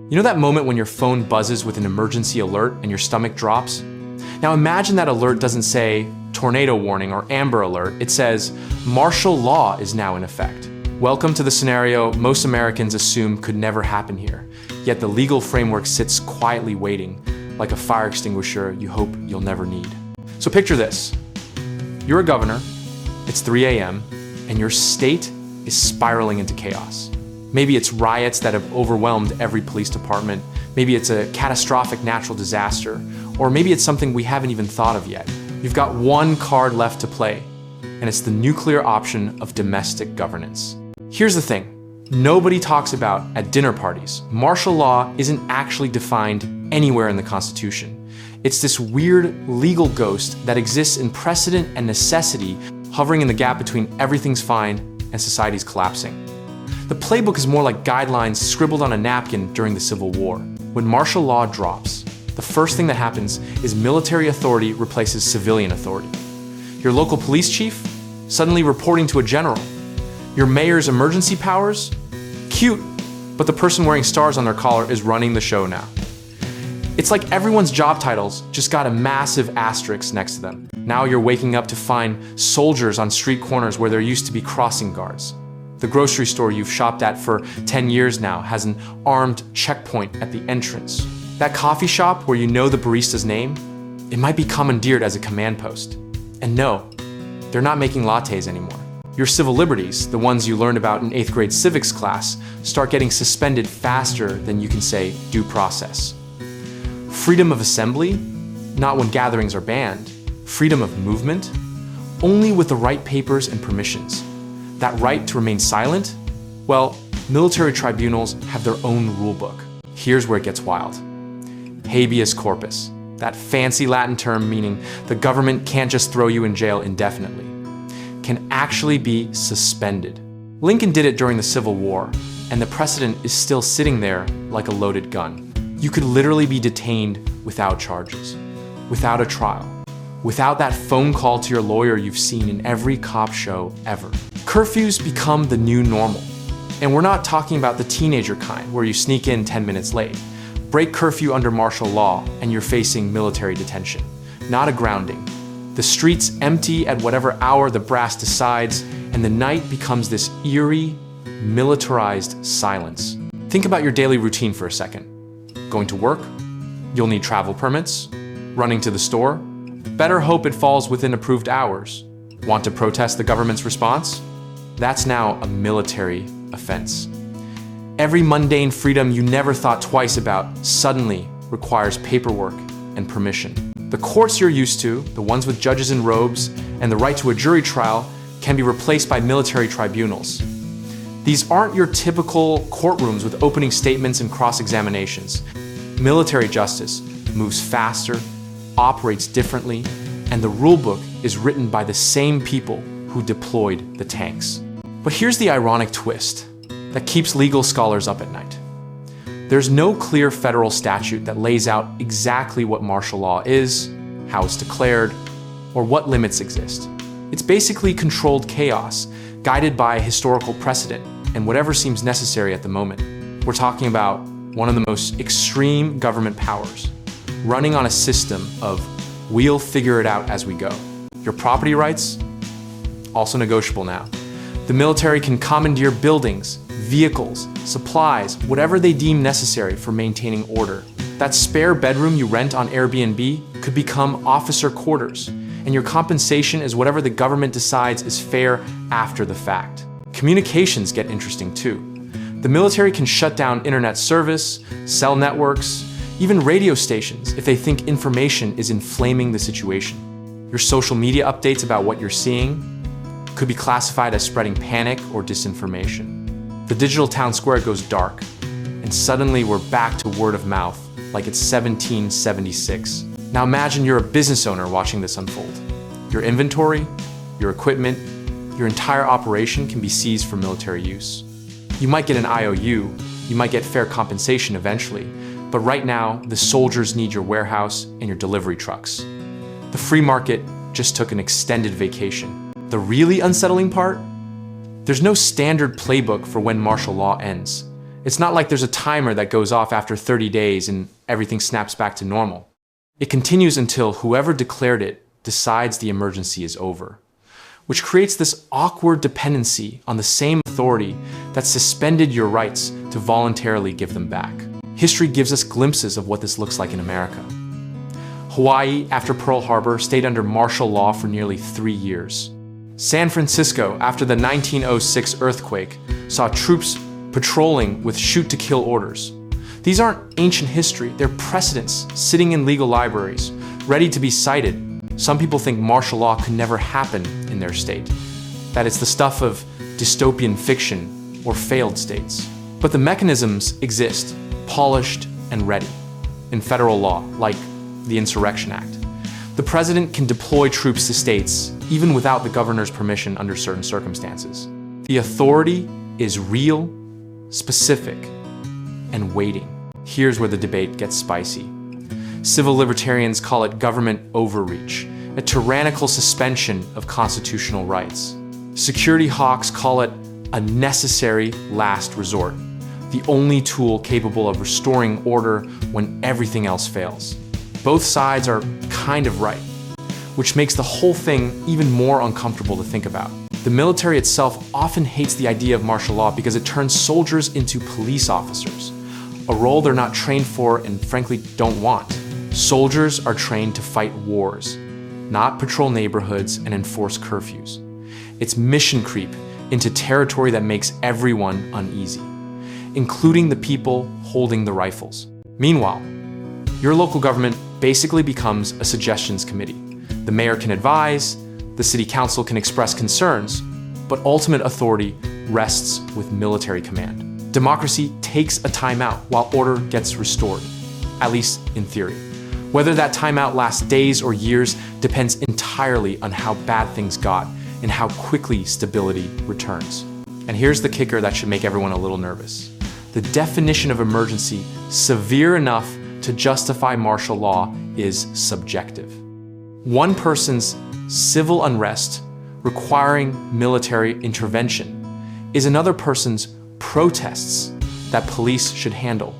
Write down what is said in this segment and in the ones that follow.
You know that moment when your phone buzzes with an emergency alert and your stomach drops? Now imagine that alert doesn't say tornado warning or amber alert. It says martial law is now in effect. Welcome to the scenario most Americans assume could never happen here. Yet the legal framework sits quietly waiting, like a fire extinguisher you hope you'll never need. So picture this. You're a governor, it's 3 a.m., and your state is spiraling into chaos. Maybe it's riots that have overwhelmed every police department. Maybe it's a catastrophic natural disaster. Or maybe it's something we haven't even thought of yet. You've got one card left to play, and it's the nuclear option of domestic governance. Here's the thing. Nobody talks about at dinner parties. Martial law isn't actually defined anywhere in the Constitution. It's this weird legal ghost that exists in precedent and necessity, hovering in the gap between everything's fine and society's collapsing. The playbook is more like guidelines scribbled on a napkin during the Civil War. When martial law drops, the first thing that happens is military authority replaces civilian authority. Your local police chief suddenly reporting to a general. Your mayor's emergency powers? Cute, but the person wearing stars on their collar is running the show now. It's like everyone's job titles just got a massive asterisk next to them. Now you're waking up to find soldiers on street corners where there used to be crossing guards. The grocery store you've shopped at for 10 years now has an armed checkpoint at the entrance. That coffee shop where you know the barista's name, it might be commandeered as a command post. And no, they're not making lattes anymore. Your civil liberties, the ones you learned about in 8th grade civics class, start getting suspended faster than you can say due process. Freedom of assembly, not when gatherings are banned. Freedom of movement, only with the right papers and permissions. That right to remain silent? Well, military tribunals have their own rulebook. Here's where it gets wild. Habeas corpus, that fancy Latin term meaning the government can't just throw you in jail indefinitely, can actually be suspended. Lincoln did it during the Civil War, and the precedent is still sitting there like a loaded gun. You could literally be detained without charges, without a trial, without that phone call to your lawyer you've seen in every cop show ever. Curfews become the new normal. And we're not talking about the teenager kind, where you sneak in 10 minutes late. Break curfew under martial law, and you're facing military detention, not a grounding. The streets empty at whatever hour the brass decides, and the night becomes this eerie, militarized silence. Think about your daily routine for a second. Going to work? You'll need travel permits. Running to the store? Better hope it falls within approved hours. Want to protest the government's response? That's now a military offense. Every mundane freedom you never thought twice about suddenly requires paperwork and permission. The courts you're used to, the ones with judges in robes and the right to a jury trial, can be replaced by military tribunals. These aren't your typical courtrooms with opening statements and cross-examinations. Military justice moves faster, operates differently, and the rulebook is written by the same people who deployed the tanks. But here's the ironic twist that keeps legal scholars up at night. There's no clear federal statute that lays out exactly what martial law is, how it's declared, or what limits exist. It's basically controlled chaos, guided by historical precedent and whatever seems necessary at the moment. We're talking about one of the most extreme government powers, running on a system of we'll figure it out as we go. Your property rights, also negotiable now. The military can commandeer buildings, vehicles, supplies, whatever they deem necessary for maintaining order. That spare bedroom you rent on Airbnb could become officer quarters, and your compensation is whatever the government decides is fair after the fact. Communications get interesting too. The military can shut down internet service, cell networks, even radio stations if they think information is inflaming the situation. Your social media updates about what you're seeing could be classified as spreading panic or disinformation. The digital town square goes dark, and suddenly we're back to word of mouth like it's 1776. Now imagine you're a business owner watching this unfold. Your inventory, your equipment, your entire operation can be seized for military use. You might get an IOU, you might get fair compensation eventually, but right now, the soldiers need your warehouse and your delivery trucks. The free market just took an extended vacation. The really unsettling part? There's no standard playbook for when martial law ends. It's not like there's a timer that goes off after 30 days and everything snaps back to normal. It continues until whoever declared it decides the emergency is over, which creates this awkward dependency on the same authority that suspended your rights to voluntarily give them back. History gives us glimpses of what this looks like in America. Hawaii, after Pearl Harbor, stayed under martial law for nearly 3 years. San Francisco, after the 1906 earthquake, saw troops patrolling with shoot-to-kill orders. These aren't ancient history, they're precedents sitting in legal libraries, ready to be cited. Some people think martial law could never happen in their state, that it's the stuff of dystopian fiction or failed states. But the mechanisms exist, polished and ready, in federal law, like the Insurrection Act. The president can deploy troops to states, even without the governor's permission under certain circumstances. The authority is real, specific, and waiting. Here's where the debate gets spicy. Civil libertarians call it government overreach, a tyrannical suspension of constitutional rights. Security hawks call it a necessary last resort, the only tool capable of restoring order when everything else fails. Both sides are kind of right, which makes the whole thing even more uncomfortable to think about. The military itself often hates the idea of martial law because it turns soldiers into police officers, a role they're not trained for and frankly don't want. Soldiers are trained to fight wars, not patrol neighborhoods and enforce curfews. It's mission creep into territory that makes everyone uneasy, including the people holding the rifles. Meanwhile, your local government basically becomes a suggestions committee. The mayor can advise, the city council can express concerns, but ultimate authority rests with military command. Democracy takes a timeout while order gets restored, at least in theory. Whether that timeout lasts days or years depends entirely on how bad things got and how quickly stability returns. And here's the kicker that should make everyone a little nervous. The definition of emergency, severe enough to justify martial law, is subjective. One person's civil unrest requiring military intervention is another person's protests that police should handle.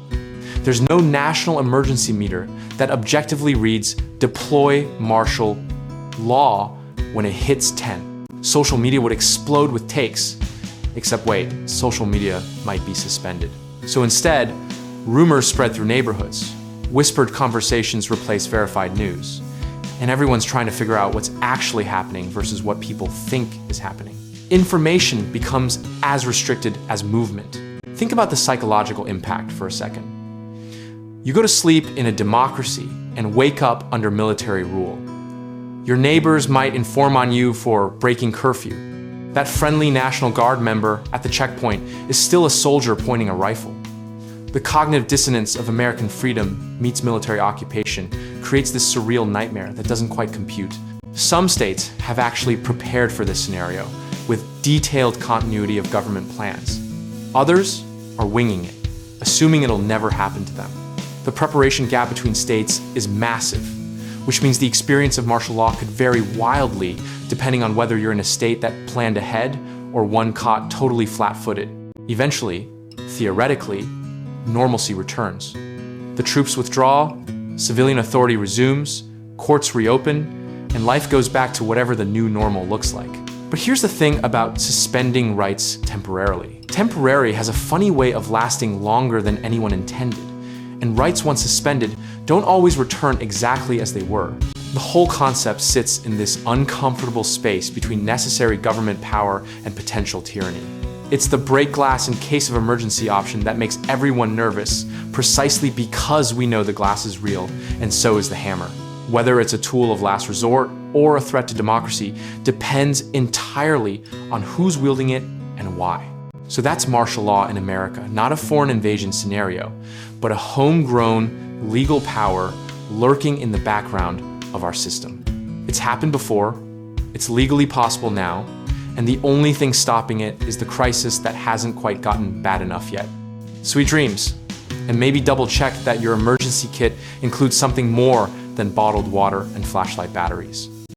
There's no national emergency meter that objectively reads deploy martial law when it hits 10. Social media would explode with takes, except wait, social media might be suspended. So instead, rumors spread through neighborhoods, whispered conversations replace verified news, and everyone's trying to figure out what's actually happening versus what people think is happening. Information becomes as restricted as movement. Think about the psychological impact for a second. You go to sleep in a democracy and wake up under military rule. Your neighbors might inform on you for breaking curfew. That friendly National Guard member at the checkpoint is still a soldier pointing a rifle. The cognitive dissonance of American freedom meets military occupation creates this surreal nightmare that doesn't quite compute. Some states have actually prepared for this scenario with detailed continuity of government plans. Others are winging it, assuming it'll never happen to them. The preparation gap between states is massive, which means the experience of martial law could vary wildly depending on whether you're in a state that planned ahead or one caught totally flat-footed. Eventually, theoretically, normalcy returns. The troops withdraw, civilian authority resumes, courts reopen, and life goes back to whatever the new normal looks like. But here's the thing about suspending rights temporarily. Temporary has a funny way of lasting longer than anyone intended, and rights once suspended don't always return exactly as they were. The whole concept sits in this uncomfortable space between necessary government power and potential tyranny. It's the break glass in case of emergency option that makes everyone nervous, precisely because we know the glass is real, and so is the hammer. Whether it's a tool of last resort or a threat to democracy depends entirely on who's wielding it and why. So that's martial law in America, not a foreign invasion scenario, but a homegrown legal power lurking in the background of our system. It's happened before, it's legally possible now, and the only thing stopping it is the crisis that hasn't quite gotten bad enough yet. Sweet dreams, and maybe double check that your emergency kit includes something more than bottled water and flashlight batteries.